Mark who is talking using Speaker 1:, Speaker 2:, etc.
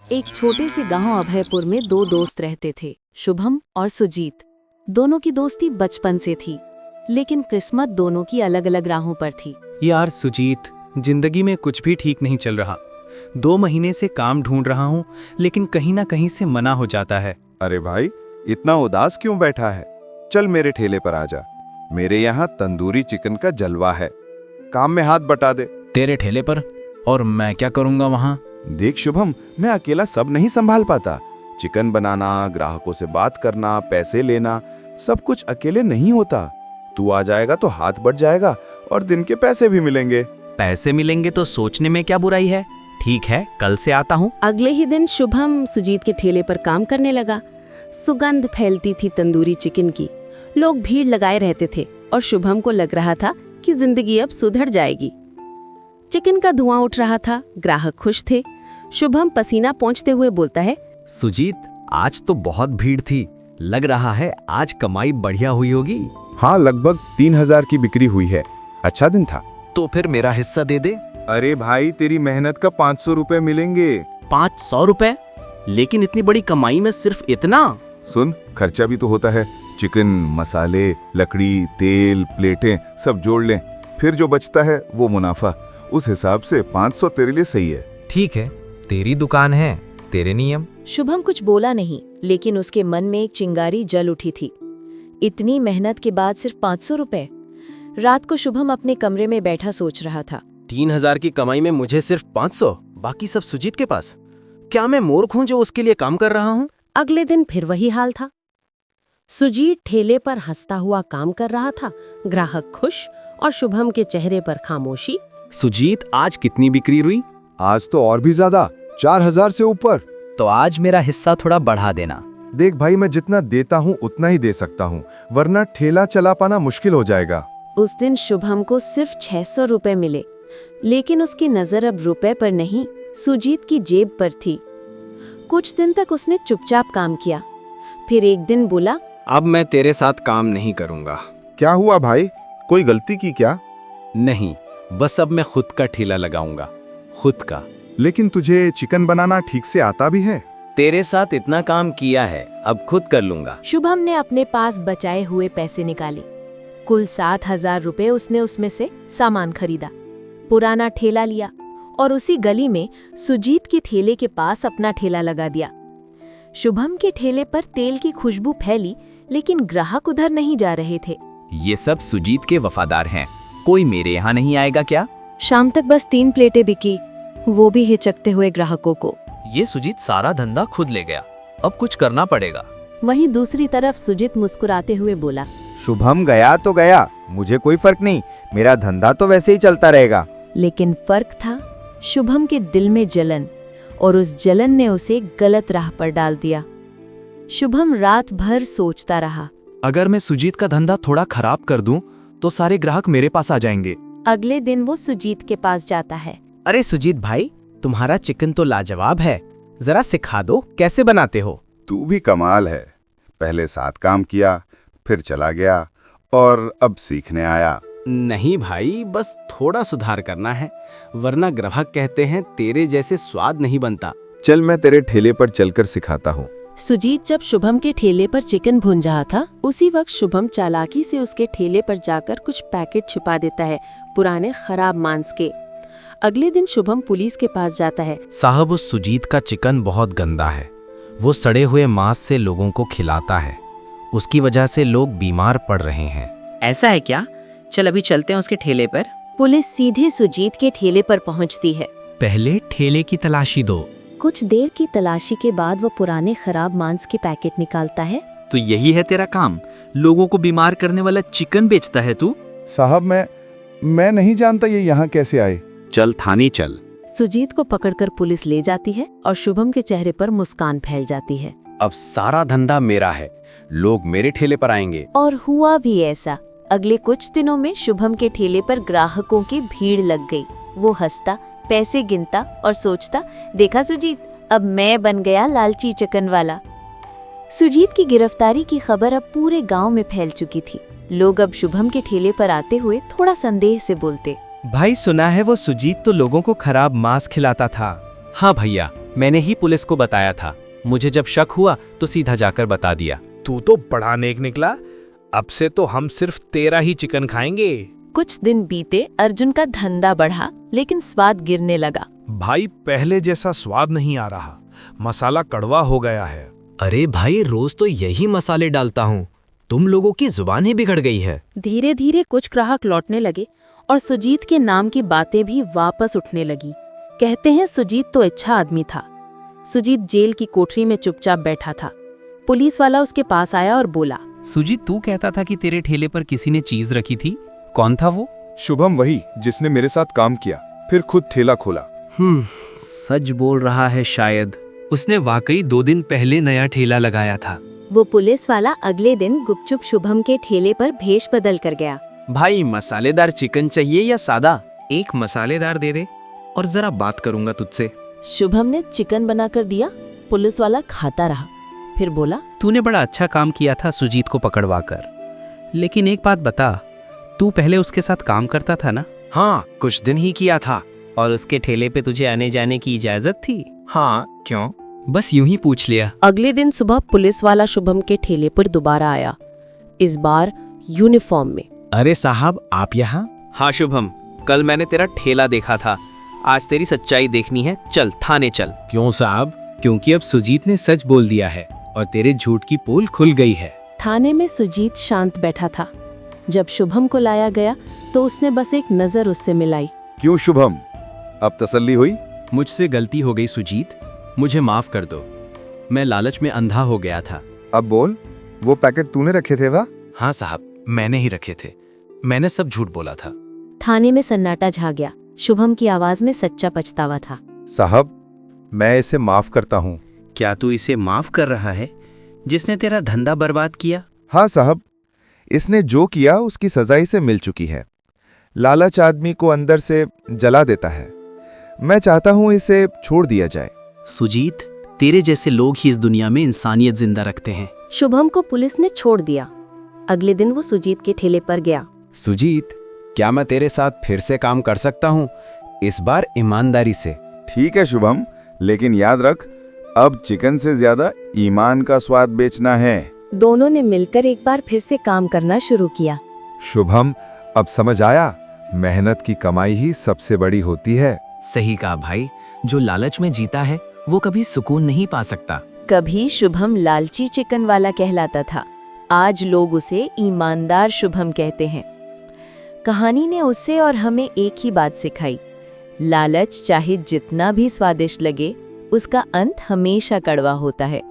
Speaker 1: एक छोटे से गांव अभयपुर में दो दोस्त रहते थे, शुभम और सुजीत। दोनों की दोस्ती बचपन से थी, लेकिन किस्मत दोनों की अलग अलग राहों पर थी।
Speaker 2: यार सुजीत, जिंदगी में कुछ भी ठीक नहीं चल रहा। 2 महीने से काम ढूंढ रहा हूँ, लेकिन कहीं ना कहीं से मना हो जाता है।
Speaker 3: अरे भाई, इतना उदास क्यों बैठा है? चल मेरे ठेले पर आजा। मेरे यहाँ तंदूरी चिकन का जलवा है, काम में हाथ बटा दे।
Speaker 2: तेरे ठेले पर? और मैं क्या करूँगा वहाँ?
Speaker 3: देख शुभम, मैं अकेला सब नहीं संभाल पाता। चिकन बनाना, ग्राहकों से बात करना, पैसे लेना, सब कुछ अकेले नहीं होता। तू आ जाएगा तो हाथ बढ़ जाएगा और दिन के पैसे भी मिलेंगे।
Speaker 2: पैसे मिलेंगे तो सोचने में क्या बुराई है। ठीक है, कल से आता हूँ।
Speaker 1: अगले ही दिन शुभम सुजीत के ठेले पर काम करने लगा। सुगंध फैलती थी तंदूरी चिकन की। लोग भीड़ लगाए रहते थे और शुभम को लग रहा था कि जिंदगी अब सुधर जाएगी। चिकन का धुआं उठ रहा था, ग्राहक खुश थे। शुभम पसीना पोंछते हुए बोलता है,
Speaker 2: सुजीत, आज तो बहुत भीड़ थी। लग रहा है आज कमाई बढ़िया हुई होगी।
Speaker 3: हाँ, लगभग 3000 की बिक्री हुई है। अच्छा दिन था।
Speaker 2: तो फिर मेरा हिस्सा दे दे।
Speaker 3: अरे भाई, तेरी मेहनत का 500 रुपए मिलेंगे।
Speaker 4: 500 रुपए? लेकिन इतनी बड़ी कमाई में सिर्फ इतना?
Speaker 3: सुन, खर्चा भी तो होता है। चिकन, मसाले, लकड़ी, तेल, प्लेटें सब जोड़ लें, फिर जो बचता है वो मुनाफा। उस हिसाब से 500 तेरे लिए सही है।
Speaker 2: ठीक है, तेरी दुकान है, तेरे नियम।
Speaker 1: शुभम कुछ बोला नहीं, लेकिन उसके मन में एक चिंगारी जल उठी थी। इतनी मेहनत के बाद सिर्फ 500 रुपए। रात को शुभम अपने कमरे में बैठा सोच रहा था।
Speaker 4: 3000 की कमाई में मुझे सिर्फ 500, बाकी सब सुजीत के पास। क्या मैं मूर्ख हूं जो उसके लिए काम कर रहा हूं?
Speaker 1: अगले दिन फिर वही हाल था। सुजीत ठेले पर हंसता हुआ काम कर रहा था, ग्राहक खुश और शुभम के चेहरे पर खामोशी।
Speaker 2: सुजीत, आज कितनी बिक्री हुई?
Speaker 3: आज तो और भी ज्यादा, 4000 से ऊपर।
Speaker 2: तो आज मेरा हिस्सा थोड़ा बढ़ा देना।
Speaker 3: देख भाई, मैं जितना देता हूँ उतना ही दे सकता हूँ, वरना ठेला चला पाना मुश्किल हो जाएगा।
Speaker 1: उस दिन शुभम को सिर्फ 600 रुपए मिले, लेकिन उसकी नजर अब रुपए पर नहीं, सुजीत की जेब पर थी। कुछ दिन तक उसने चुपचाप काम किया, फिर एक दिन बोला,
Speaker 2: अब मैं तेरे साथ काम नहीं करूँगा।
Speaker 3: क्या हुआ भाई, कोई गलती की क्या?
Speaker 2: नहीं, बस अब मैं खुद का ठेला लगाऊंगा, खुद का।
Speaker 3: लेकिन तुझे चिकन बनाना ठीक से आता भी है।
Speaker 4: तेरे साथ इतना काम किया है, अब खुद कर लूंगा।
Speaker 1: शुभम ने अपने पास बचाए हुए पैसे निकाले। कुल 7000 रुपए उसने उसमें से सामान खरीदा, पुराना ठेला लिया और उसी गली में सुजीत के ठेले के पास अपना ठेला लगा दिया। शुभम के ठेले पर तेल की खुशबू फैली, लेकिन ग्राहक उधर नहीं जा रहे थे।
Speaker 2: ये सब सुजीत के वफादार हैं, कोई मेरे यहाँ नहीं आएगा क्या?
Speaker 1: शाम तक बस 3 प्लेटें बिकी, वो भी हिचकते हुए ग्राहकों को।
Speaker 4: ये सुजीत सारा धंधा खुद ले गया, अब कुछ करना पड़ेगा।
Speaker 1: वहीं दूसरी तरफ सुजीत मुस्कुराते हुए बोला,
Speaker 5: शुभम गया तो गया, मुझे कोई फर्क नहीं, मेरा धंधा तो वैसे ही चलता रहेगा।
Speaker 1: लेकिन फर्क था शुभम के दिल में जलन, और उस जलन ने उसे गलत राह पर डाल दिया। शुभम रात भर सोचता रहा।
Speaker 2: अगर मैं सुजीत का धंधा थोड़ा खराब कर दूं, तो सारे ग्राहक मेरे पास आ जाएंगे।
Speaker 1: अगले दिन वो सुजीत के पास जाता है।
Speaker 4: अरे सुजीत भाई, तुम्हारा चिकन तो लाजवाब है, जरा सिखा दो कैसे बनाते हो।
Speaker 3: तू भी कमाल है, पहले साथ काम किया, फिर चला गया और अब सीखने आया।
Speaker 4: नहीं भाई, बस थोड़ा सुधार करना है, वरना ग्राहक कहते हैं तेरे जैसे स्वाद नहीं बनता।
Speaker 3: चल मैं तेरे ठेले पर चलकर सिखाता हूँ।
Speaker 1: सुजीत जब शुभम के ठेले पर चिकन भून रहा था, उसी वक्त शुभम चालाकी से उसके ठेले पर जाकर कुछ पैकेट छुपा देता है, पुराने खराब मांस के। अगले दिन शुभम पुलिस के पास जाता है।
Speaker 4: साहब, उस सुजीत का चिकन बहुत गंदा है, वो सड़े हुए मांस से लोगों को खिलाता है, उसकी वजह से लोग बीमार पड़ रहे हैं।
Speaker 6: ऐसा है क्या? चल अभी चलते हैं उसके ठेले पर।
Speaker 1: पुलिस सीधे सुजीत के ठेले पर पहुंचती है।
Speaker 2: पहले ठेले की तलाशी दो।
Speaker 1: कुछ देर की तलाशी के बाद वो पुराने खराब मांस के पैकेट निकालता है।
Speaker 7: तो यही है तेरा काम, लोगों को बीमार करने वाला चिकन बेचता है तू?
Speaker 3: साहब, मैं नहीं जानता ये यहाँ कैसे आए।
Speaker 4: चल थाने चल।
Speaker 1: सुजीत को पकड़कर पुलिस ले जाती है और शुभम के चेहरे पर मुस्कान फैल जाती है।
Speaker 4: अब सारा धंधा मेरा है, लोग मेरे ठेले पर आएंगे।
Speaker 1: और हुआ भी ऐसा। अगले कुछ दिनों में शुभम के ठेले पर ग्राहकों की भीड़ लग गई। वो हंसता, पैसे गिनता और सोचता, देखा सुजीत, अब मैं बन गया लालची चिकन वाला। सुजीत की गिरफ्तारी की खबर अब पूरे गांव में फैल चुकी थी। लोग अब शुभम के ठेले पर आते हुए थोड़ा संदेह से बोलते,
Speaker 2: भाई, सुना है वो सुजीत तो लोगों को खराब मांस खिलाता था।
Speaker 8: हाँ भैया,
Speaker 2: मैंने ही पुलिस को बताया था। मुझे जब शक हुआ तो सीधा जाकर बता दिया।
Speaker 8: तू तो बड़ा नेक निकला। अब से तो हम सिर्फ तेरा ही चिकन खाएंगे।
Speaker 1: कुछ दिन बीते, अर्जुन का धंधा बढ़ा लेकिन स्वाद गिरने लगा।
Speaker 8: भाई पहले जैसा स्वाद नहीं आ रहा, मसाला कड़वा हो गया है।
Speaker 4: अरे भाई, रोज तो यही मसाले डालता हूँ, तुम लोगों की जुबान ही बिगड़ गई है।
Speaker 9: धीरे धीरे कुछ ग्राहक लौटने लगे और सुजीत के नाम की बातें भी वापस उठने लगी। कहते हैं सुजीत तो अच्छा आदमी था। सुजीत जेल की कोठरी में चुपचाप बैठा था। पुलिस वाला उसके पास आया और बोला,
Speaker 2: सुजीत, तू कहता था कि तेरे ठेले पर किसी ने चीज रखी थी, कौन था वो?
Speaker 3: शुभम वही जिसने मेरे साथ काम किया, फिर खुद ठेला खोला।
Speaker 7: सच बोल रहा है शायद। उसने वाकई 2 दिन पहले नया ठेला लगाया था।
Speaker 1: वो पुलिस वाला अगले दिन गुपचुप शुभम के ठेले पर भेष बदल कर गया।
Speaker 7: भाई, मसालेदार चिकन चाहिए या सादा? एक मसालेदार दे दे और जरा बात करूंगा तुझसे।
Speaker 1: शुभम ने चिकन बनाकर दिया। पुलिस वाला खाता रहा, फिर बोला,
Speaker 7: तूने बड़ा अच्छा काम किया था सुजीत को पकड़वाकर। लेकिन एक बात बता, तू पहले उसके साथ काम करता था ना?
Speaker 4: हाँ, कुछ दिन ही किया था।
Speaker 7: और उसके ठेले पे तुझे आने जाने की इजाजत थी?
Speaker 4: हाँ, क्यों?
Speaker 7: बस यूं ही पूछ लिया।
Speaker 9: अगले दिन सुबह पुलिस वाला शुभम के ठेले पर दोबारा आया, इस बार यूनिफॉर्म में।
Speaker 4: अरे साहब, आप यहाँ?
Speaker 7: हाँ शुभम, कल मैंने तेरा ठेला देखा था। आज तेरी सच्चाई देखनी है, चल थाने चल।
Speaker 4: क्यों साहब? क्योंकि अब सुजीत ने सच बोल दिया है और तेरे झूठ की पोल खुल गई है।
Speaker 9: थाने में सुजीत शांत बैठा था। जब शुभम को लाया गया तो उसने बस एक नजर उससे मिलाई।
Speaker 3: क्यों शुभम, अब तसल्ली हुई?
Speaker 2: मुझसे गलती हो गई सुजीत, मुझे माफ कर दो। मैं लालच में अंधा हो गया था।
Speaker 3: अब बोल, वो पैकेट तूने रखे थे वा?
Speaker 4: हाँ साहब, मैंने ही रखे थे। मैंने सब झूठ बोला था।
Speaker 1: थाने में सन्नाटा छा गया। शुभम की आवाज में सच्चा पछतावा था।
Speaker 3: साहब, मैं इसे माफ करता हूँ।
Speaker 7: क्या तू इसे माफ कर रहा है, जिसने तेरा धंधा बर्बाद किया?
Speaker 3: हाँ साहब, इसने जो किया उसकी सजा इसे मिल चुकी है। लालच आदमी को अंदर से जला देता है। मैं चाहता हूँ इसे छोड़ दिया जाए।
Speaker 7: सुजीत, तेरे जैसे लोग ही इस दुनिया में इंसानियत जिंदा रखते हैं।
Speaker 1: शुभम को पुलिस ने छोड़ दिया। अगले दिन वो सुजीत के ठेले पर गया।
Speaker 4: सुजीत, क्या मैं तेरे साथ फिर से काम कर सकता हूँ, इस बार ईमानदारी से?
Speaker 3: ठीक है शुभम, लेकिन याद रख, अब चिकन से ज्यादा ईमान का स्वाद बेचना है।
Speaker 1: दोनों ने मिलकर एक बार फिर से काम करना शुरू किया।
Speaker 3: शुभम, अब समझ आया, मेहनत की कमाई ही सबसे बड़ी होती है।
Speaker 4: सही कहा भाई, जो लालच में जीता है वो कभी सुकून नहीं पा सकता।
Speaker 1: कभी शुभम लालची चिकन वाला कहलाता था, आज लोग उसे ईमानदार शुभम कहते हैं। कहानी ने उससे और हमें एक ही बात सिखाई, लालच चाहे जितना भी स्वादिष्ट लगे, उसका अंत हमेशा कड़वा होता है।